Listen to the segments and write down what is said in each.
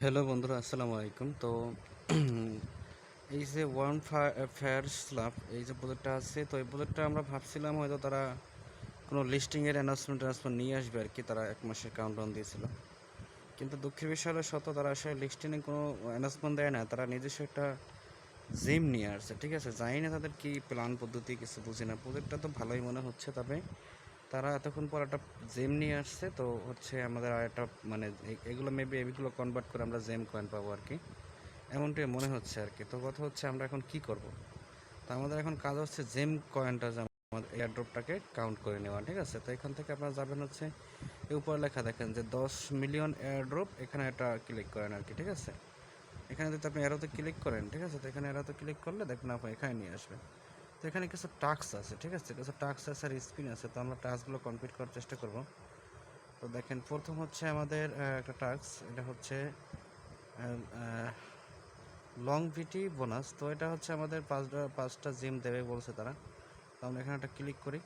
Hello বন্ধুরা, আসসালামু আলাইকুম। তো এই যে ওয়ার্ম ফেয়ার স্ল্যাব এই যে প্রজেক্টটা আছে, তো এই প্রজেক্টটা আমরা ভাবছিলাম হয়তো তারা কোনো লিস্টিংয়ের অ্যানাউন্সমেন্ট নিয়ে আসবে আর কি। তারা 1 মাসের কাউন্টডাউন দিয়েছিল, কিন্তু দুঃখের বিষয় হলো সত্য, তারা আসলে লিস্টিংয়ে কোনো অ্যানাউন্সমেন্ট দেয় না। তারা নিজস্ব একটা জিম নিয়ে আসছে, ঠিক আছে। জানি না তাদের কি প্ল্যান পদ্ধতি, কিছু বুঝি না। প্রজেক্টটা তো ভালোই মনে হচ্ছে, তবে তারা এতক্ষণ পর একটা জেম নিয়ে আসছে। তো হচ্ছে আমাদের আর একটা মানে এগুলো মেবি এগুলো কনভার্ট করে আমরা জেম কয়েন পাবো আর কি, এমনটাই মনে হচ্ছে আর কি। তো কথা হচ্ছে আমরা এখন কি করব। তো আমাদের এখন কাজ হচ্ছে জেম কয়েনটা আমাদের এয়ারড্রপটাকে কাউন্ট করে নেওয়া, ঠিক আছে। তো এখান থেকে আপনারা যাবেন হচ্ছে এই উপরে লেখা দেখেন যে 10 মিলিয়ন এয়ারড্রপ, এখানে একটা ক্লিক করেন আর কি, ঠিক আছে। এখানে যদি আপনি এরোতে ক্লিক করেন, ঠিক আছে, তো এখানে এরোতে ক্লিক করলে দেখবেন আপনি এখানে নিয়ে আসবে। তো এখানে কিছু টাস্ক আছে, ঠিক আছে, কিছু টাস্ক আছে আর স্পিন আছে। তো আমরা টাস্কগুলো কমপ্লিট করার চেষ্টা করব। তো দেখেন, প্রথম হচ্ছে আমাদের একটা টাস্ক, এটা হচ্ছে লং ভিটি বোনাস। তো এটা হচ্ছে আমাদের পাঁচটা জিম দেবে বলছে তারা। তো আমরা এখানে একটা ক্লিক করি,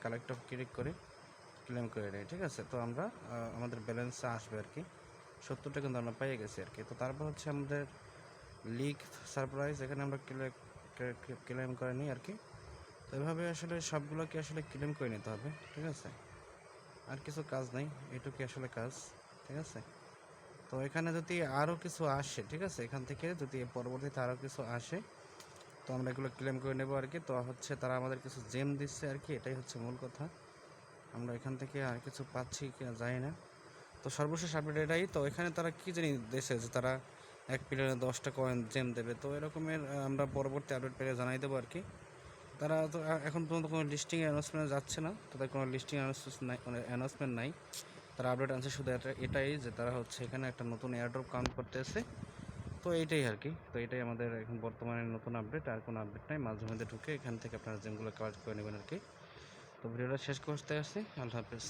কালেক্ট ক্লিক করি, ক্লেম করে নিই, ঠিক আছে। তো আমরা আমাদের ব্যালেন্সে আসবে আর কি, 70টা কিন্তু আমরা পেয়ে গেছি আর কি। তো তারপর হচ্ছে আমাদের লিগ সারপ্রাইজ, এখানে আমরা ক্লেম করে নিই আর কি। তো এভাবে আসলে সবগুলোকে আসলে ক্লেম করে নিতে হবে, ঠিক আছে। আর কিছু কাজ নেই, এটুকুই আসলে কাজ, ঠিক আছে। তো এখানে যদি আরও কিছু আসে, ঠিক আছে, এখান থেকে যদি পরবর্তীতে আরও কিছু আসে, তো আমরা এগুলো ক্লেম করে নেবো আর কি। তো হচ্ছে তারা আমাদের কিছু জেম দিচ্ছে আর কি, এটাই হচ্ছে মূল কথা। আমরা এখান থেকে আর কিছু পাচ্ছি কিনা জানি না। তো সর্বশেষ আপডেট এটাই। তো এখানে তারা কী জানি দিয়েছে যে তারা 1 প্লেয়ারে 10টা কয়েন জেম দেবে। তো এরকমের আমরা পরবর্তী আপডেট পেলে জানাই দেবো আর কি। তারা তো এখন পর্যন্ত কোনো লিস্টিং অ্যানাউন্সমেন্ট যাচ্ছে না, তাদের কোনো লিস্টিং অ্যানাউন্সমেন্ট নাই। তারা আপডেট আনছে শুধু এটাই যে তারা হচ্ছে এখানে একটা নতুন এয়ারড্রপ কাউন্ট করতেছে। তো এইটাই আর কি। তো এটাই আমাদের এখন বর্তমানে নতুন আপডেট, আর কোনো আপডেট নাই। মাঝে মধ্যে ঢুকে এখান থেকে আপনারা জিমগুলো কাজ করে নেবেন আর কি। তো ভিডিওটা শেষ করতে আসছি। আল্লাহ হাফেজ।